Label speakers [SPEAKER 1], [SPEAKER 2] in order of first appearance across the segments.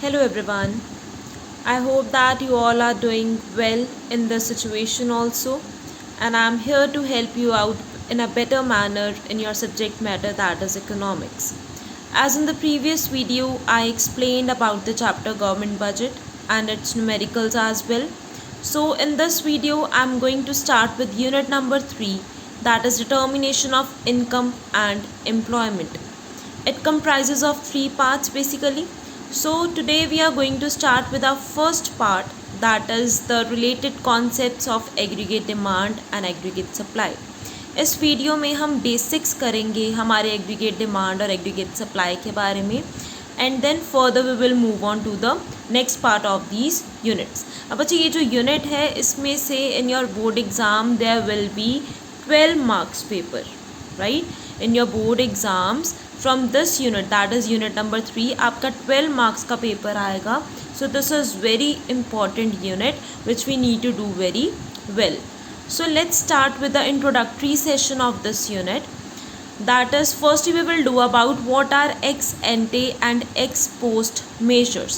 [SPEAKER 1] Hello everyone. I hope that you all are doing well in this situation also, and I'm here to help you out in a better manner in your subject matter, that is economics. As in the previous video, I explained about the chapter government budget and its numericals as well. So in this video, I'm going to start with unit number 3, that is determination of income and employment. It comprises of 3 parts basically. So today we are going to start with our first part, that is the related concepts of aggregate demand and aggregate supply. इस video में हम basics करेंगे हमारे aggregate demand और aggregate supply के बारे में, and then further we will move on to the next part of these units. अब बच्चे ये जो यूनिट है इसमें से in your board exam there will be 12 marks paper, right. In your board exams from this unit, that is unit number 3, आपका 12 marks का paper आएगा. So this is very important unit which we need to do very well. So let's start with the introductory session of this unit. That is, first we will do about what are ex ante and ex post measures.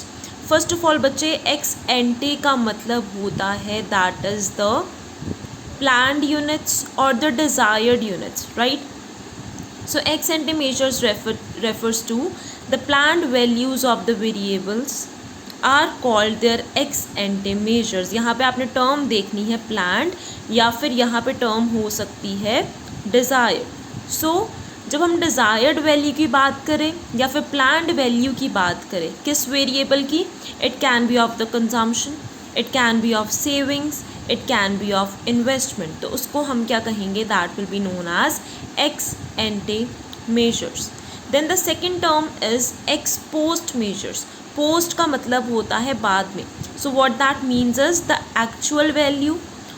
[SPEAKER 1] First of all बच्चे, ex ante का मतलब होता है that is the planned units or the desired units, right? So ex ante measures refers to the planned values of the variables are called their ex ante measures. यहाँ पे आपने term देखनी है planned, या फिर यहाँ पे टर्म हो सकती है डिज़ायर्ड. सो जब हम डिज़ायर्ड वैल्यू की बात करें या फिर प्लान्ड वैल्यू की बात करें किस वेरिएबल की, it can be of the consumption, it can be of savings, it can be of investment, तो उसको हम क्या कहेंगे, that will be known as ex ante measures. Then the second term is ex post measures. Post का मतलब होता है बाद में. So what that means is the actual value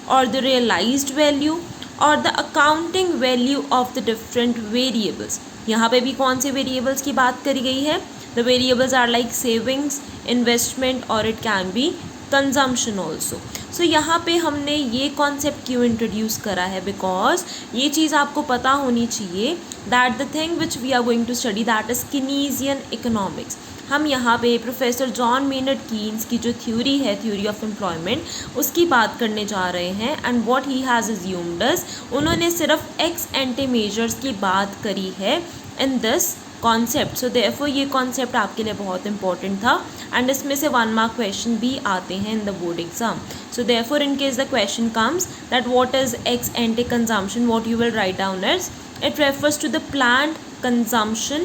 [SPEAKER 1] और द रियलाइज्ड वैल्यू और the accounting value of the different variables. यहाँ पे भी कौन से वेरिएबल्स की बात करी गई है, the variables are like savings, investment और it can be consumption also. So यहाँ पे हमने ये कॉन्सेप्ट क्यों इंट्रोड्यूस करा है, बिकॉज ये चीज़ आपको पता होनी चाहिए that the thing which we are going to study that is Keynesian economics. हम यहाँ पे प्रोफेसर जॉन मेनर्ड कीन्स की जो थ्योरी है, थ्योरी ऑफ एम्प्लॉयमेंट, उसकी बात करने जा रहे हैं. And what he has assumed is, उन्होंने सिर्फ एक्स एंटे मेजर्स की बात करी है in this concept. So therefore ये कॉन्सेप्ट आपके लिए बहुत इंपॉर्टेंट था, एंड इसमें से 1 मार्क क्वेश्चन भी आते हैं in the board exam. So therefore in case the question comes that what is x एंटे consumption, what you will write down is it refers to the planned consumption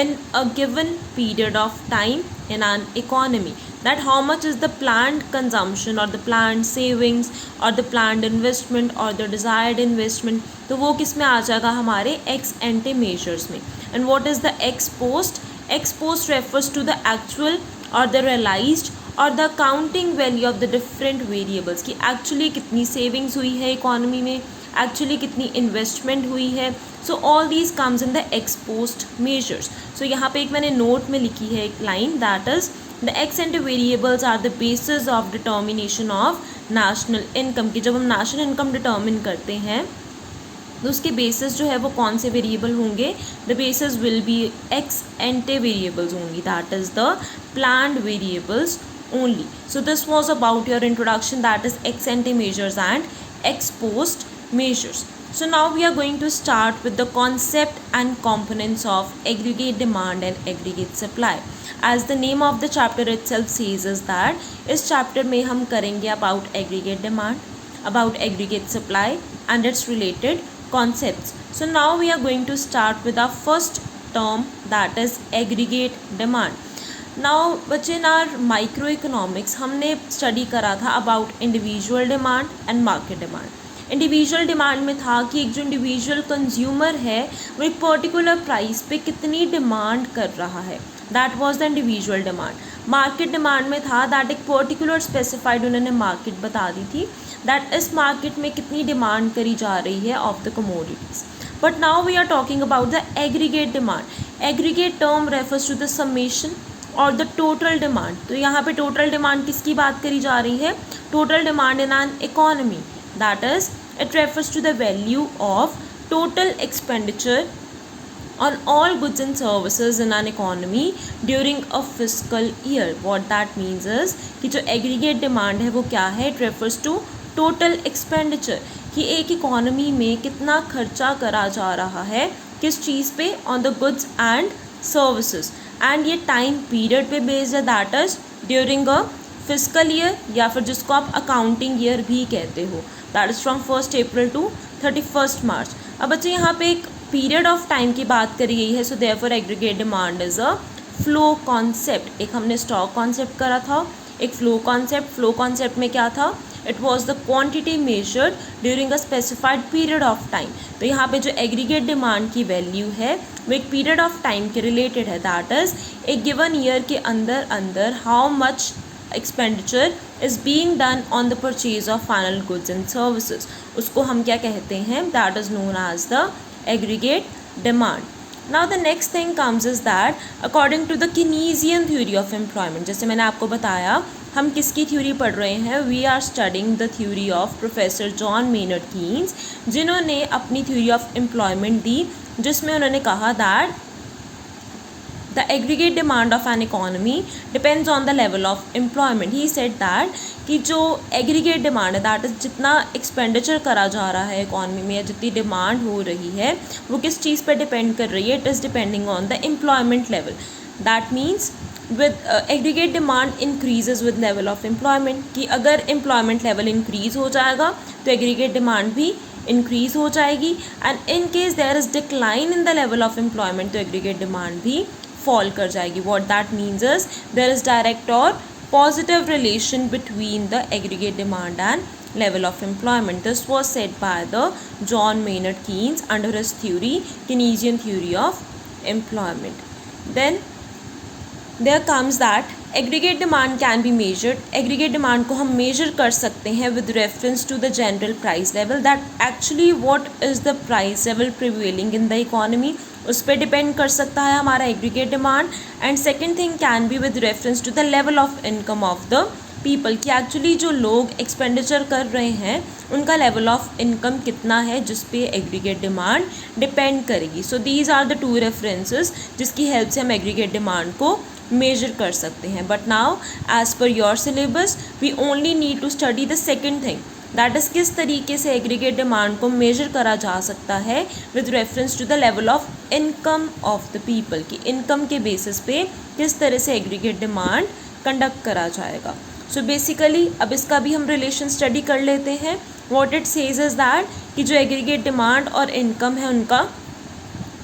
[SPEAKER 1] in a given period of time in an economy. That how much is the planned consumption or the planned savings or the planned investment or the desired investment, तो वो किस में आ जाएगा, हमारे ex ante measures में. And what is the ex post? Ex post refers to the actual or the realized और the accounting value of the different variables की actually कितनी सेविंग्स हुई है इकोनॉमी में, एक्चुअली कितनी इन्वेस्टमेंट हुई है. So all these comes in the ex post measures. So यहाँ पे एक मैंने नोट में लिखी है एक line, that is the ex ante variables are the basis of determination of national income. की जब हम नेशनल इनकम डिटर्मिन करते हैं तो उसके बेसिस जो है वो कौन से वेरिएबल होंगे, the basis will be x एंटे variables only, that is the planned variables only. So this was about your introduction, that is ex ante measures and ex post measures. So now we are going to start with the concept and components of aggregate demand and aggregate supply. As the name of the chapter itself says is that इस chapter में हम करेंगे about aggregate demand, about aggregate supply and its related concepts. So now we are going to start with our first term, that is aggregate demand. Now बच्चे, इन are micro economics हमने study करा था about individual demand and market demand. Individual demand में था कि एक जो individual consumer है वो एक पर्टिकुलर प्राइस पे कितनी डिमांड कर रहा है, that was the individual demand. Market demand में था दैट एक पर्टिकुलर स्पेसिफाइड उन्होंने मार्केट बता दी थी, दैट इस मार्केट में कितनी डिमांड करी जा रही है of the commodities. But now we are talking about the aggregate demand. Aggregate term refers to the summation और द टोटल डिमांड. तो यहाँ पे टोटल डिमांड किसकी बात करी जा रही है, total demand in an economy, that is it refers to the value of total expenditure on all goods and services in an economy during a fiscal year. What that means is कि जो aggregate demand है वो क्या है? It refers to total expenditure, कि एक economy में कितना खर्चा करा जा रहा है किस चीज़ पे? on the goods and services, and ये टाइम पीरियड पे बेस्ड है, that is during a physical year, या फिर जिसको आप अकाउंटिंग ईयर भी कहते हो, that is from 1 April to 31 March. अब बच्चे यहाँ पे एक पीरियड ऑफ टाइम की बात करी गई है, so therefore aggregate demand is a flow concept. एक हमने स्टॉक कॉन्सेप्ट करा था, एक फ्लो कॉन्सेप्ट। फ्लो कॉन्सेप्ट में क्या था? It was the quantity measured during a specified period of time. तो यहाँ पे जो एग्रीगेट डिमांड की वैल्यू है वो एक पीरियड ऑफ टाइम के रिलेटेड है, दैट इज एक गिवन ईयर के अंदर अंदर how much expenditure is being done on the purchase of final goods and services. उसको हम क्या कहते हैं? That is known as the aggregate demand. Now the next thing comes is that according to the Keynesian theory of employment, जैसे मैंने आपको बताया हम किसकी थ्योरी पढ़ रहे हैं, we are studying the theory of professor John Maynard Keynes, जिन्होंने अपनी थ्योरी ऑफ एम्प्लॉयमेंट दी, जिसमें उन्होंने कहा दैट the aggregate demand of an economy depends on the level of employment. He said that कि जो aggregate demand है, that is जितना expenditure करा जा रहा है economy में या जितनी demand हो रही है वो किस चीज़ पे depend कर रही है? It is depending on the employment level. That means with aggregate demand increases with level of employment, कि अगर employment level increase हो जाएगा तो aggregate demand भी increase हो जाएगी, and in case there is decline in the level of employment तो aggregate demand भी फॉल कर जाएगी. What that means is there is direct और positive relation between the aggregate demand and level of employment. This was said by the John Maynard Keynes under his theory, Keynesian theory of employment. Then there comes that aggregate demand can be measured. Aggregate demand को हम measure कर सकते हैं with reference to the general price level, that actually what is the price level prevailing in the economy, उस पर depend कर सकता है हमारा aggregate demand. And second thing can be with reference to the level of income of the people, कि actually जो लोग expenditure कर रहे हैं उनका लेवल ऑफ इनकम कितना है जिस पे एग्रीगेट डिमांड डिपेंड करेगी. So these are the two references जिसकी हेल्प से हम एग्रीगेट डिमांड को मेजर कर सकते हैं. But now as per your syllabus we only need to study the second thing, that is किस तरीके से एग्रीगेट डिमांड को मेजर करा जा सकता है with reference to the level of income of the people, की इनकम के बेसिस पे किस तरह से एग्रीगेट डिमांड कंडक्ट करा जाएगा. सो बेसिकली अब इसका भी हम रिलेशन स्टडी कर लेते हैं. What it says is that कि जो एग्रीगेट डिमांड और इनकम है उनका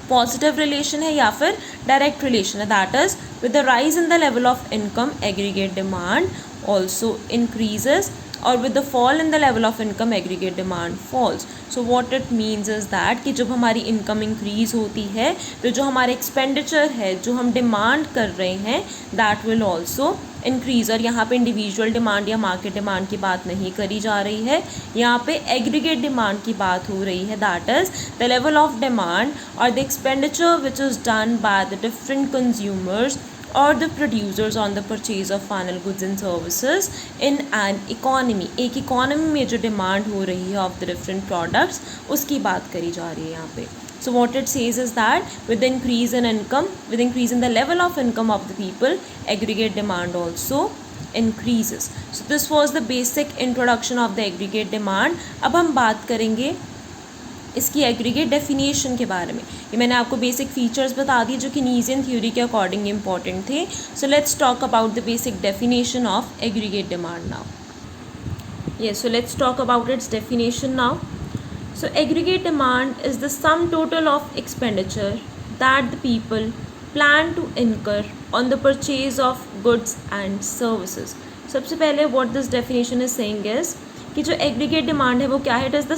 [SPEAKER 1] पॉजिटिव रिलेशन है या फिर डायरेक्ट रिलेशन है. That is with the rise in the level of income aggregate demand also increases, और with the fall in the level of income aggregate demand falls. So what it means is that कि जब हमारी income increase होती है तो जो हमारे expenditure है जो हम डिमांड कर रहे हैं दैट विल ऑल्सो इंक्रीज. और यहाँ पे इंडिविजुअल डिमांड या मार्केट डिमांड की बात नहीं करी जा रही है, यहाँ पे एग्रीगेट डिमांड की बात हो रही है. That is the level of demand और the expenditure which is done by the different consumers or the producers on the purchase of final goods and services in an economy. एक economy में जो demand हो रही है of the different products उसकी बात करी जा रही है यहाँ पे. So what it says is that with the increase in income, with increase in the level of income of the people, aggregate demand also increases. So this was the basic introduction of the aggregate demand. अब हम बात करेंगे इसकी aggregate definition के बारे में. ये मैंने आपको बेसिक फीचर्स बता दिए जो कि कीनीजियन थ्योरी के अकॉर्डिंग इम्पॉर्टेंट थे. So let's talk about the basic definition of aggregate demand now. Yes, so let's talk about its definition now. So aggregate demand is the sum total of expenditure that the people plan to incur on the purchase of goods and services. सबसे पहले what this definition is saying is कि जो aggregate demand है वो क्या है? It is the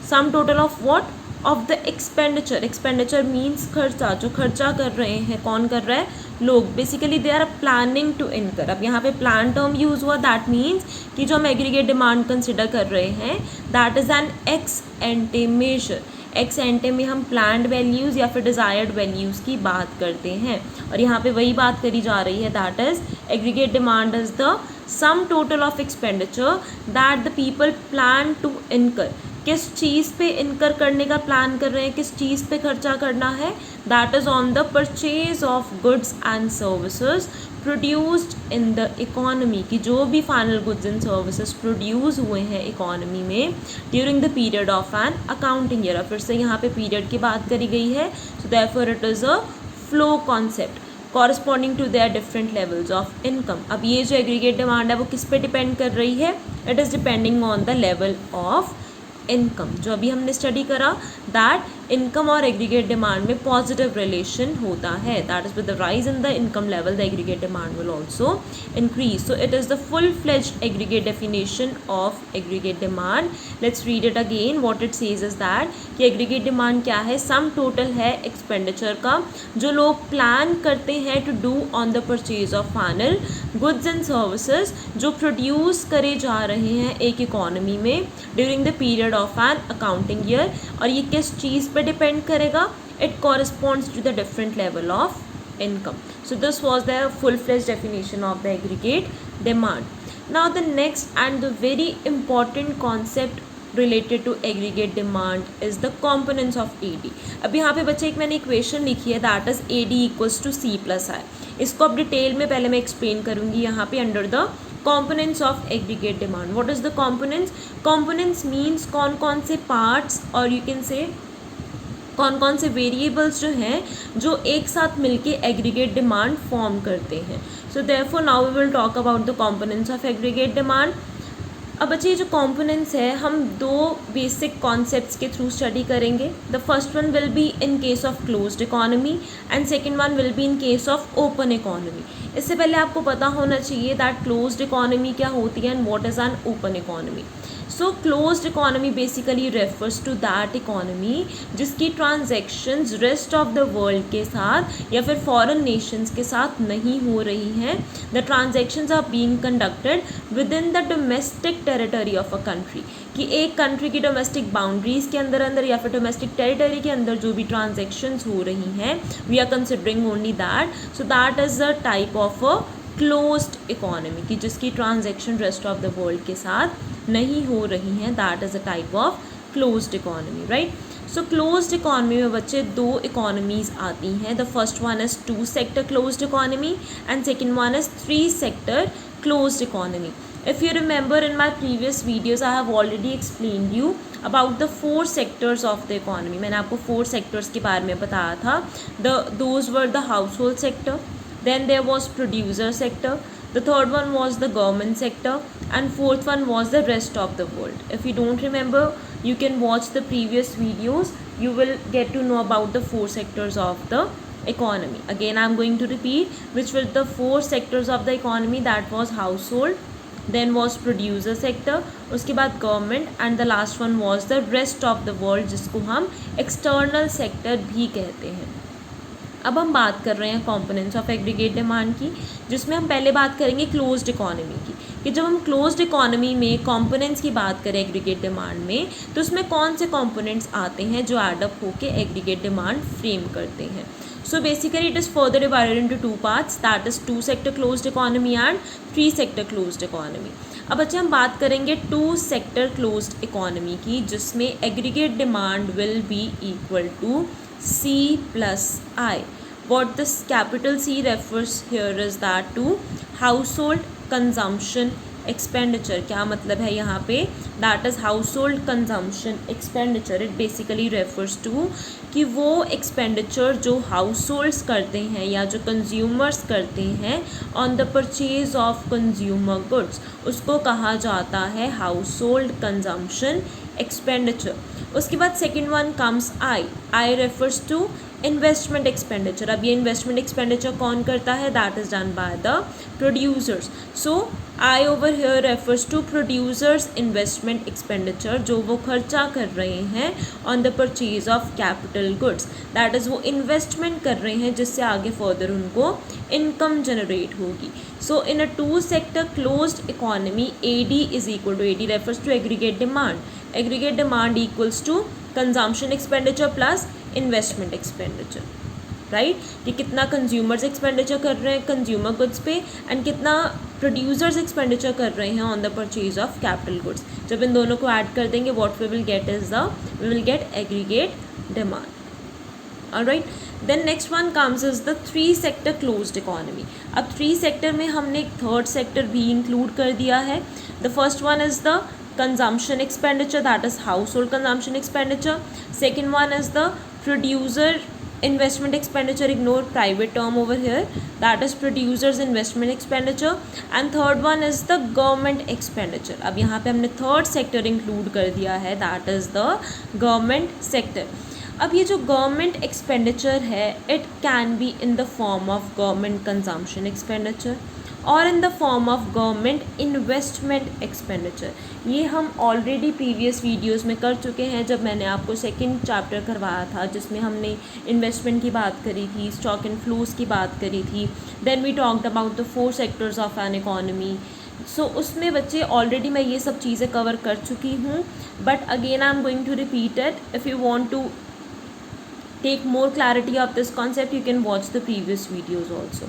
[SPEAKER 1] sum total of what? Of the expenditure. Expenditure means खर्चा, जो खर्चा कर रहे हैं कौन कर रहा है? लोग. Basically they are planning to incur. अब यहाँ पे प्लान टर्म यूज़ हुआ, दैट मीन्स कि जो हम एग्रीगेट डिमांड कंसिडर कर रहे हैं that is an ex ante measure. Ex ante में हम प्लान्ड वैल्यूज़ या फिर डिज़ायर्ड वैल्यूज़ की बात करते हैं, और यहाँ पे वही बात करी जा रही है. That is aggregate demand is the sum total of expenditure that the people plan to incur, किस चीज़ पे इनकर करने का प्लान कर रहे हैं, किस चीज़ पे खर्चा करना है, that is on the purchase of goods and services produced in the economy, की जो भी final goods and services produce हुए हैं इकोनॉमी में during the period of an accounting year. फिर से यहाँ पे पीरियड की बात करी गई है, so therefore it is a flow concept corresponding to their different levels of income. अब ये जो एग्रीगेट डिमांड है वो किस पे डिपेंड कर रही है, it is depending on the level of income. जो अभी हमने स्टडी करा दैट इनकम और एग्रीगेट डिमांड में पॉजिटिव रिलेशन होता है, that is with the rise in the income level the aggregate demand will also increase. So it is the full fledged aggregate definition of aggregate demand. Let's read it again, what it says is that कि aggregate demand क्या है, sum total है expenditure का जो लोग plan करते हैं to do on the purchase of final goods and services जो प्रोड्यूस करे जा रहे हैं एक इकोनॉमी में during the period of an accounting year. और ये किस चीज़ पे डिपेंड करेगा, it corresponds to the different level of income. So this was the full fledged definition of the aggregate demand. Now the next and the very important concept related to aggregate demand is the components of AD. अब यहाँ पे बच्चे एक मैंने equation लिखी है that is AD equals to C+I. इसको अब डिटेल में पहले मैं एक्सप्लेन करूँगी यहाँ पे under the components of aggregate demand. What is the components? Components means कौन कौन से parts और you can say कौन कौन से वेरिएबल्स जो हैं जो एक साथ मिलके एग्रीगेट डिमांड फॉर्म करते हैं. So therefore now we will talk about the components of aggregate demand. अब बच्चे जो कंपोनेंट्स है हम दो बेसिक कॉन्सेप्ट्स के थ्रू स्टडी करेंगे. The first one will be in case of closed economy and second one will be in case of open economy. इससे पहले आपको पता होना चाहिए दैट क्लोज्ड इकोनॉमी क्या होती है and what is an open economy. So closed economy basically refers to that economy जिसकी transactions rest of the world के साथ या फिर फॉरेन नेशंस के साथ नहीं हो रही हैं. The transactions are being conducted within the domestic territory of a country, कि एक कंट्री की डोमेस्टिक बाउंड्रीज़ के अंदर या फिर डोमेस्टिक टेरिटरी के अंदर जो भी ट्रांजैक्शंस हो रही हैं we are considering only that. So that is the type of a closed economy की जिसकी transaction rest of the world के साथ नहीं हो रही हैं. That is a type of closed economy, right. So closed economy में बच्चे दो इकोनॉमीज़ आती हैं. The first one is 2 sector closed economy and second one is 3 sector closed economy. If you remember in my previous videos I have already explained you about the 4 sectors of the economy. मैंने आपको 4 sectors के बारे में बताया था. Those were the household sector, then there was producer sector, the third one was the government sector and fourth one was the rest of the world. If you don't remember you can watch the previous videos, you will get to know about the 4 sectors of the economy. Again I am going to repeat which were the 4 sectors of the economy. That was household, then was producer sector, उसके बाद government and the last one was the rest of the world जिसको हम external sector भी कहते हैं. अब हम बात कर रहे हैं कंपोनेंट्स ऑफ एग्रीगेट डिमांड की जिसमें हम पहले बात करेंगे क्लोज्ड इकोनॉमी की, कि जब हम क्लोज्ड इकोनॉमी में कंपोनेंट्स की बात करें एग्रीगेट डिमांड में तो उसमें कौन से कंपोनेंट्स आते हैं जो एडअप होके एग्रीगेट डिमांड फ्रेम करते हैं. So basically it is further divided into 2 parts, that is 2 sector closed economy and 3 sector closed economy. अब बच्चे हम बात करेंगे 2 sector closed economy की जिसमें aggregate demand will be equal to C+I. What this capital C refers here is that to household consumption expenditure. क्या मतलब है यहाँ पे, that is household consumption expenditure. It basically refers to कि वो expenditure जो हाउस होल्ड्स करते हैं या जो कंज्यूमर्स करते हैं on the purchase of consumer goods उसको कहा जाता है हाउस होल्ड कंजम्पशन एक्सपेंडिचर. उसके बाद second one comes I refers to investment expenditure. अब ये इन्वेस्टमेंट एक्सपेंडिचर कौन करता है, that is done by the producers. So I over here refers to producers investment expenditure जो वो खर्चा कर रहे हैं on the purchase of capital goods. That is वो इन्वेस्टमेंट कर रहे हैं जिससे आगे फर्दर उनको इनकम जनरेट होगी. So in a 2 sector closed economy AD is equal to AD refers to aggregate demand. Aggregate demand equals to consumption expenditure plus investment expenditure, right. कि कितना कंज्यूमर्स एक्सपेंडिचर कर रहे हैं कंज्यूमर गुड्स पे and कितना producers expenditure कर रहे हैं on the purchase of capital goods. जब इन दोनों को ऐड कर देंगे what we will get aggregate demand. Alright, then next one comes is the 3 sector closed economy. अब 3 सेक्टर में हमने एक थर्ड सेक्टर भी इंक्लूड कर दिया है। The first one is the consumption expenditure, that is household consumption expenditure. Second one is the producer investment expenditure, ignore private term over here, that is producers investment expenditure. And third one is the government expenditure. अब यहाँ पे हमने third sector include कर दिया है, that is the government sector. अब ये जो गवर्नमेंट एक्सपेंडिचर है it can be in the form of government consumption expenditure और in the form of government investment expenditure. ये हम ऑलरेडी प्रीवियस वीडियोस में कर चुके हैं जब मैंने आपको सेकंड चैप्टर करवाया था जिसमें हमने इन्वेस्टमेंट की बात करी थी, स्टॉक एंड फ्लोज की बात करी थी। Then we talked about the 4 sectors of an economy. So उसमें बच्चे ऑलरेडी मैं ये सब चीज़ें कवर कर चुकी हूँ, but again I am going to repeat it. If you want to take more clarity of this concept you can watch the previous videos also.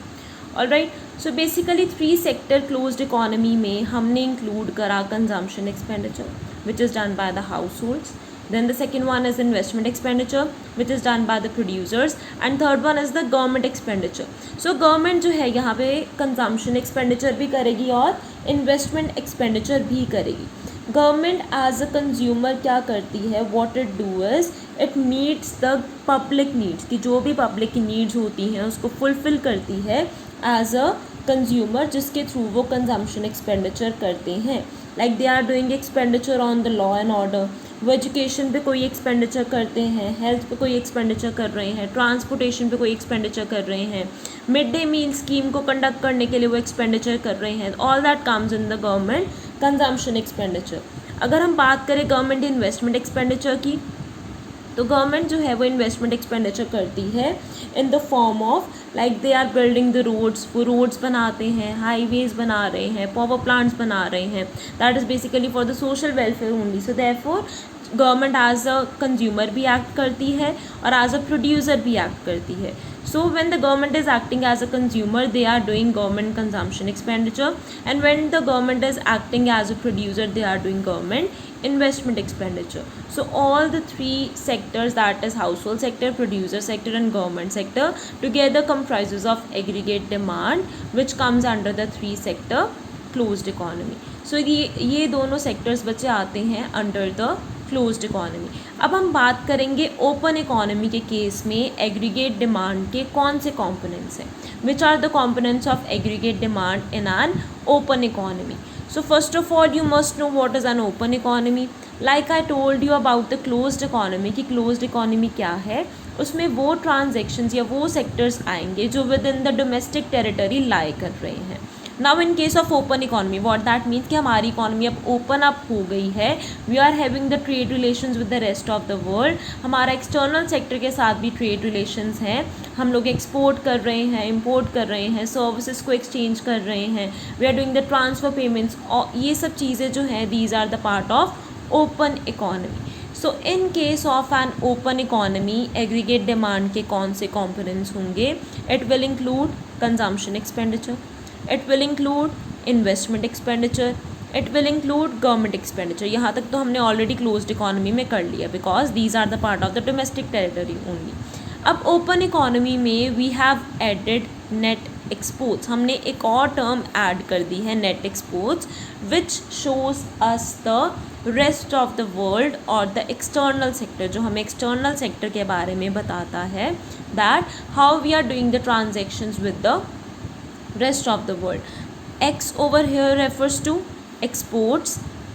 [SPEAKER 1] Alright, so basically 3 sector closed economy में हमने include करा consumption expenditure which is done by the households, then the second one is investment expenditure which is done by the producers, and third one is the government expenditure. So government जो है यहाँ पे consumption expenditure भी करेगी और investment expenditure भी करेगी। Government as a consumer क्या करती है, what it do is it meets the public needs, कि जो भी पब्लिक की नीड्स होती हैं उसको फुलफ़िल करती है एज अ कंज्यूमर, जिसके थ्रू वो कंजम्पशन एक्सपेंडिचर करते हैं। Like they are doing expenditure on the law and order, वो एजुकेशन पे कोई एक्सपेंडिचर करते हैं, हेल्थ पे कोई एक्सपेंडिचर कर रहे हैं, ट्रांसपोर्टेशन पे कोई एक्सपेंडिचर कर रहे हैं, मिड डे मील स्कीम को कंडक्ट करने के लिए वो एक्सपेंडिचर कर रहे हैं। All that comes in the government consumption expenditure. अगर हम बात करें गवर्नमेंट इन्वेस्टमेंट एक्सपेंडिचर की, तो गवर्नमेंट जो है वो इन्वेस्टमेंट एक्सपेंडिचर करती है in the form of like they are building the roads, वो रोड्स बनाते हैं, हाईवेज बना रहे हैं, पावर प्लांट्स बना रहे हैं, that is basically for the social welfare only. So therefore government as a consumer भी एक्ट करती है और एज अ प्रोड्यूसर भी एक्ट करती है। So when the government is acting as a consumer, they are doing government consumption expenditure, and when the government is acting as a producer, they are doing government investment expenditure. So all the 3 sectors, that is household sector, producer sector and government sector, together comprises of aggregate demand, which comes under the 3 sector closed economy. So ये दोनों sectors बच्चे आते हैं under the closed economy. अब हम बात करेंगे open economy के केस में एग्रीगेट डिमांड के कौन से कंपोनेंट्स हैं, which are the components of aggregate demand in an open economy. So first of all you must know what is an open economy. Like I told you about the closed economy कि closed economy क्या है, उसमें वो transactions या वो sectors आएंगे जो within the domestic territory lie कर रहे हैं। Now in case of open economy what that means कि हमारी इकोनॉमी अब ओपन अप हो गई है, we are having the trade relations with the rest of the world, हमारा एक्सटर्नल सेक्टर के साथ भी ट्रेड रिलेशंस हैं, हम लोग एक्सपोर्ट कर रहे हैं, इम्पोर्ट कर रहे हैं, सर्विसेज को एक्सचेंज कर रहे हैं, we are doing the transfer payments, और ये सब चीज़ें जो हैं these are the part of open economy. So in case of an open economy aggregate demand के कौन से कॉम्पोनेंट्स होंगे, it will include consumption expenditure, it will include investment expenditure, it will include government expenditure। यहाँ तक तो हमने already closed economy में कर लिया because these are the part of the domestic territory only. अब ओपन इकोनॉमी में we have added net exports, हमने एक और टर्म ऐड कर दी है net exports, which shows us the rest of the world और द एक्सटर्नल सेक्टर, जो हमें एक्सटर्नल सेक्टर के बारे में बताता है that how we are doing the transactions with the rest of the world. X over here refers to exports,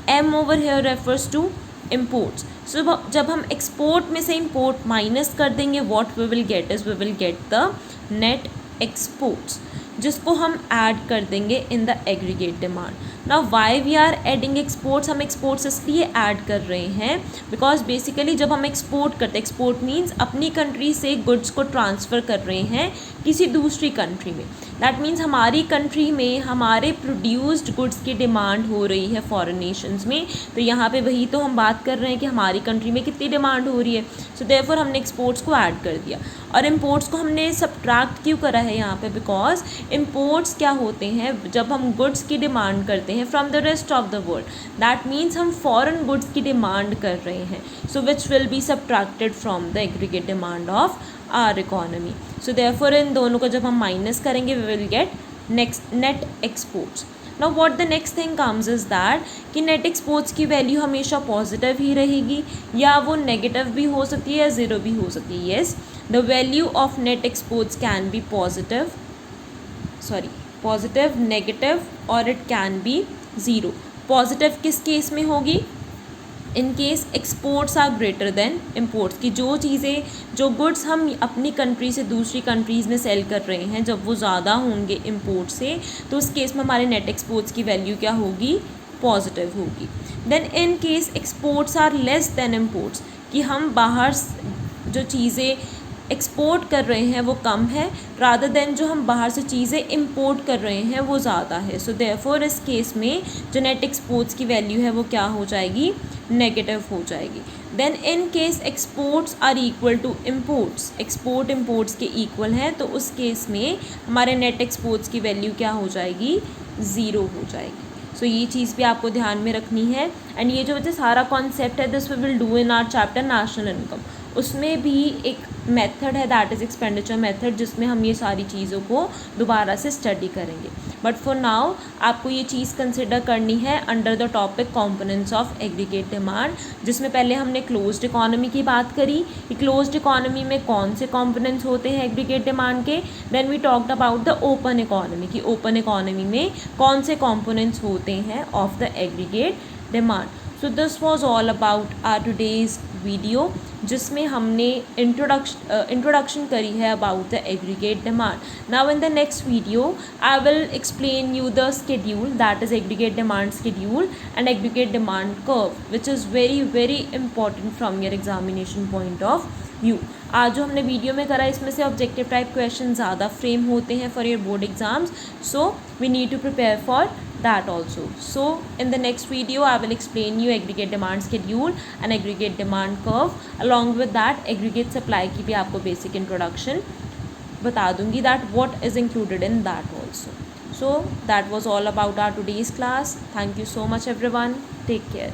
[SPEAKER 1] M over here refers to imports. So जब हम export में से import minus कर देंगे what we will get is we will get the net exports, जिसको हम add कर देंगे in the aggregate demand. Now why we are adding exports, हम exports इसलिए ऐड कर रहे हैं because basically जब हम export करते हैं, export means अपनी कंट्री से goods को ट्रांसफ़र कर रहे हैं किसी दूसरी कंट्री में, दैट मीन्स हमारी कंट्री में हमारे प्रोड्यूस्ड गुड्स की डिमांड हो रही है फॉरेन नेशंस में। तो यहाँ पे वही तो हम बात कर रहे हैं कि हमारी कंट्री में कितनी डिमांड हो रही है, सो देयरफॉर हमने एक्सपोर्ट्स को ऐड कर दिया। और इम्पोर्ट्स को हमने सब्ट्रैक्ट क्यों करा है यहाँ पे, बिकॉज इम्पोर्ट्स क्या होते हैं, जब हम गुड्स की डिमांड करते हैं from the rest of the world, that means हम फॉरेन गुड्स की डिमांड कर रहे हैं, so which will be subtracted from the aggregate demand of our economy. So therefore इन दोनों को जब हम माइनस करेंगे we will get next net exports. Now what the next thing comes is that कि नेट एक्सपोर्ट्स की value हमेशा positive ही रहेगी, या वो नेगेटिव भी हो सकती है या ज़ीरो भी हो सकती है। Yes, the value of net exports can be positive, negative, और it can be zero. Positive किस केस में होगी, in case exports are greater than imports, की जो चीज़ें, जो गुड्स हम अपनी कंट्री से दूसरी कंट्रीज़ में सेल कर रहे हैं, जब वो ज़्यादा होंगे इम्पोर्ट से, तो उस केस में हमारे नेट एक्सपोर्ट्स की वैल्यू क्या होगी, पॉजिटिव होगी। Then in case exports are less than imports, कि हम बाहर जो चीज़ें एक्सपोर्ट कर रहे हैं वो कम है, रादर देन जो हम बाहर से चीज़ें इंपोर्ट कर रहे हैं वो ज़्यादा है। सो देयरफॉर इस केस में जो नेट एक्सपोर्ट्स की वैल्यू है वो क्या हो जाएगी, नेगेटिव हो जाएगी। Then in case exports are equal to imports, export imports के इक्वल हैं, तो उस केस में हमारे नेट एक्सपोर्ट्स की वैल्यू क्या हो जाएगी, ज़ीरो हो जाएगी। सो ये चीज़ भी आपको ध्यान में रखनी है। एंड ये जो सारा कॉन्सेप्ट है this we will do in our chapter national income, उसमें भी एक मेथड है दैट इज़ एक्सपेंडिचर मेथड, जिसमें हम ये सारी चीज़ों को दोबारा से स्टडी करेंगे। बट फॉर नाउ आपको ये चीज़ कंसिडर करनी है under the topic components of aggregate demand, जिसमें पहले हमने क्लोज्ड इकोनॉमी की बात करी कि क्लोज्ड इकोनॉमी में कौन से कंपोनेंट्स होते हैं एग्रीगेट डिमांड के। Then we talked about the open economy, कि ओपन इकोनॉमी में कौन से कंपोनेंट्स होते हैं of the aggregate demand. So this was all about our today's video, जिसमें हमने इंट्रोडक्शन करी है about the aggregate demand. Now in the next video I will explain you the schedule, that is aggregate demand schedule and aggregate demand curve, which is very very important from your examination point of view. आज जो हमने video में करा इसमें से objective type question ज़्यादा frame होते हैं for your board exams, so we need to prepare for that also. So in the next video I will explain you aggregate demand schedule and aggregate demand curve, along with that aggregate supply की भी आपको basic introduction बता दूंगी, that what is included in that also. So that was all about our today's class. Thank you so much everyone. Take care.